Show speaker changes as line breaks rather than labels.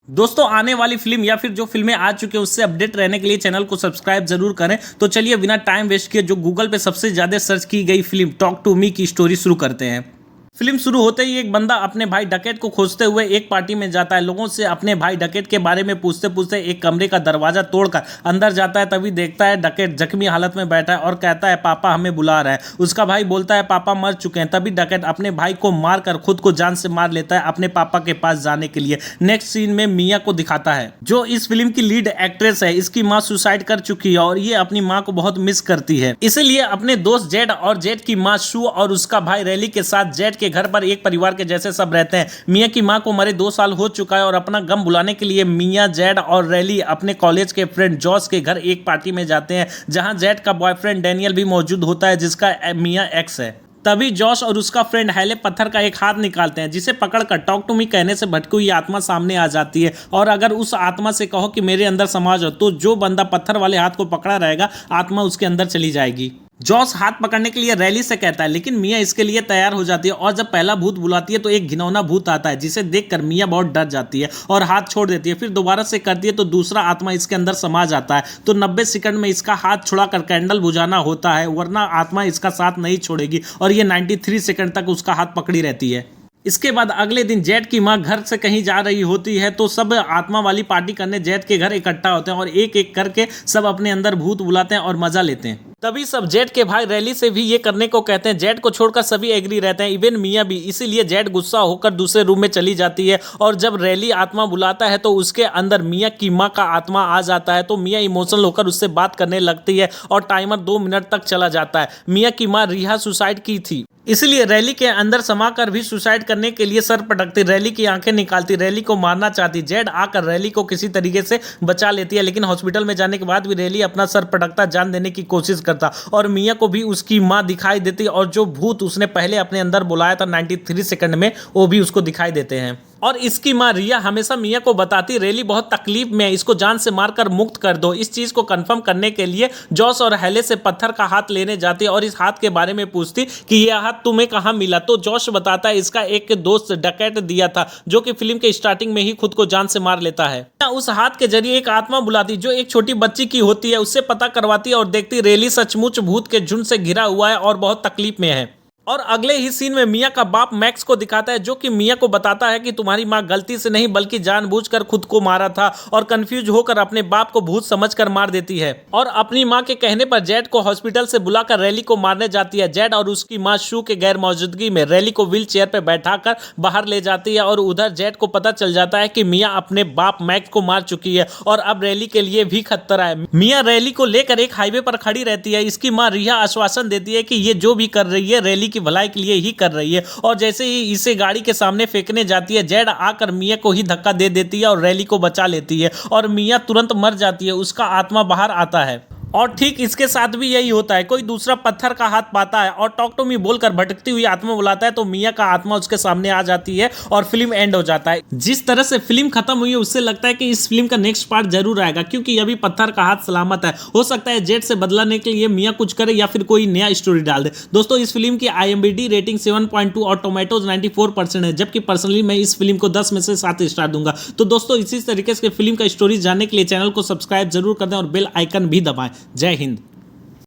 दोस्तों आने वाली फिल्म या फिर जो फिल्में आ चुकी है उससे अपडेट रहने के लिए चैनल को सब्सक्राइब जरूर करें। तो चलिए बिना टाइम वेस्ट किए जो गूगल पे सबसे ज्यादा सर्च की गई फिल्म टॉक टू मी की स्टोरी शुरू करते हैं। फिल्म शुरू होते ही एक बंदा अपने भाई डकैत को खोजते हुए एक पार्टी में जाता है। लोगों से अपने भाई डकैत के बारे में पूछते पूछते एक कमरे का दरवाजा तोड़कर अंदर जाता है। तभी देखता है डकैत जख्मी हालत में बैठा है और कहता है पापा हमें बुला रहा है। उसका भाई बोलता है पापा मर चुके हैं। तभी डकैत अपने भाई को मारकर खुद को जान से मार लेता है अपने पापा के पास जाने के लिए। नेक्स्ट सीन में मिया को दिखाता है जो इस फिल्म की लीड एक्ट्रेस है। इसकी माँ सुसाइड कर चुकी है और ये अपनी माँ को बहुत मिस करती है, इसीलिए अपने दोस्त जेड और जेड की माँ शू और उसका भाई रैली के साथ जेड के घर पर एक परिवार के जैसे सब रहते हैं। मिया की मां को मरे 2 साल हो चुका है और अपना गम बुलाने के लिए मिया, जेड और रैली अपने कॉलेज के फ्रेंड जॉस के घर एक पार्टी में जाते हैं, जहां जेड का बॉयफ्रेंड डैनियल भी मौजूद होता है जिसका मिया एक्स है। तभी जॉश और उसका फ्रेंड हैले पत्थर का एक हाथ निकालते हैं जिसे पकड़कर टॉक टू मी कहने से भटकी हुई आत्मा सामने आ जाती है। और अगर उस आत्मा से कहो कि मेरे अंदर समा जाओ तो जो बंदा पत्थर वाले हाथ को पकड़ा रहेगा आत्मा उसके अंदर चली जाएगी। जॉस हाथ पकड़ने के लिए रैली से कहता है लेकिन मिया इसके लिए तैयार हो जाती है और जब पहला भूत बुलाती है तो एक घिनौना भूत आता है जिसे देखकर मिया बहुत डर जाती है और हाथ छोड़ देती है। फिर दोबारा से करती है तो दूसरा आत्मा इसके अंदर समा जाता है। तो 90 सेकंड में इसका हाथ छुड़ाकर कैंडल बुझाना होता है वरना आत्मा इसका साथ नहीं छोड़ेगी और ये 93 सेकंड तक उसका हाथ पकड़ी रहती है। इसके बाद अगले दिन जेड की मां घर से कहीं जा रही होती है तो सब आत्मा वाली पार्टी करने जेड के घर इकट्ठा होते हैं और एक एक करके सब अपने अंदर भूत बुलाते हैं और मजा लेते हैं। तभी सब जेड के भाई रैली से भी ये करने को कहते हैं। जेड को छोड़कर सभी एग्री रहते हैं, इवन मिया भी। इसीलिए जेड गुस्सा होकर दूसरे रूम में चली जाती है और जब रैली आत्मा बुलाता है तो उसके अंदर मिया की मां का आत्मा आ जाता है। तो मिया इमोशनल होकर उससे बात करने लगती है और टाइमर 2 मिनट तक चला जाता है। मिया की मां रिहा सुसाइड की थी, इसलिए रैली के अंदर समाकर भी सुसाइड करने के लिए सर पटकती, रैली की आंखें निकालती, रैली को मारना चाहती। जेड आकर रैली को किसी तरीके से बचा लेती है लेकिन हॉस्पिटल में जाने के बाद भी रैली अपना सर पटकता जान देने की कोशिश करता और मिया को भी उसकी मां दिखाई देती और जो भूत उसने पहले अपने अंदर बुलाया था 93 सेकंड में वो भी उसको दिखाई देते हैं। और इसकी मां रिया हमेशा मिया को बताती रैली बहुत तकलीफ में है, इसको जान से मारकर मुक्त कर दो। इस चीज को कंफर्म करने के लिए जॉस और हैले से पत्थर का हाथ लेने जाती और इस हाथ के बारे में पूछती कि यह हाथ तुम्हें कहां मिला। तो जॉश बताता है इसका एक दोस्त डकैत दिया था जो कि फिल्म के स्टार्टिंग में ही खुद को जान से मार लेता है। उस हाथ के जरिए एक आत्मा बुलाती जो एक छोटी बच्ची की होती है, उससे पता करवाती और देखती रैली सचमुच भूत के झुंड से घिरा हुआ है और बहुत तकलीफ में है। और अगले ही सीन में मिया का बाप मैक्स को दिखाता है जो कि मिया को बताता है कि तुम्हारी मां गलती से नहीं बल्कि जानबूझकर खुद को मारा था और कंफ्यूज होकर अपने बाप को भूत समझकर मार देती है। और अपनी मां के कहने पर जेड को हॉस्पिटल से बुलाकर रैली को मारने जाती है। जेड और उसकी मां शू के गैर मौजूदगी में रैली को व्हील चेयर पर बैठाकर बाहर ले जाती है और उधर जेड को पता चल जाता है कि मिया अपने बाप मैक्स को मार चुकी है और अब रैली के लिए भी खतरा है। मिया रैली को लेकर एक हाईवे पर खड़ी रहती है। इसकी मां रिहा आश्वासन देती है कि ये जो भी कर रही है रैली भलाई के लिए ही कर रही है और जैसे ही इसे गाड़ी के सामने फेंकने जाती है जेड आकर मिया को ही धक्का दे देती है और रैली को बचा लेती है और मिया तुरंत मर जाती है। उसका आत्मा बाहर आता है और ठीक इसके साथ भी यही होता है। कोई दूसरा पत्थर का हाथ पाता है और टॉक टू मी बोलकर भटकती हुई आत्मा बुलाता है तो मिया का आत्मा उसके सामने आ जाती है और फिल्म एंड हो जाता है। जिस तरह से फिल्म खत्म हुई है उससे लगता है कि इस फिल्म का नेक्स्ट पार्ट जरूर आएगा क्योंकि अभी पत्थर का हाथ सलामत है। हो सकता है जेड से बदलाने के लिए मिया कुछ करे या फिर कोई नया स्टोरी डाल दे। दोस्तों इस फिल्म की IMDb रेटिंग 7.2 और टोमेटोज 94% है, जबकि पर्सनली मैं इस फिल्म को 10 में से 7 स्टार दूंगा। तो दोस्तों इसी तरीके से फिल्म का स्टोरी जानने के लिए चैनल को सब्सक्राइब जरूर कर दें और बेल आइकन भी दबाएं। जय हिंद।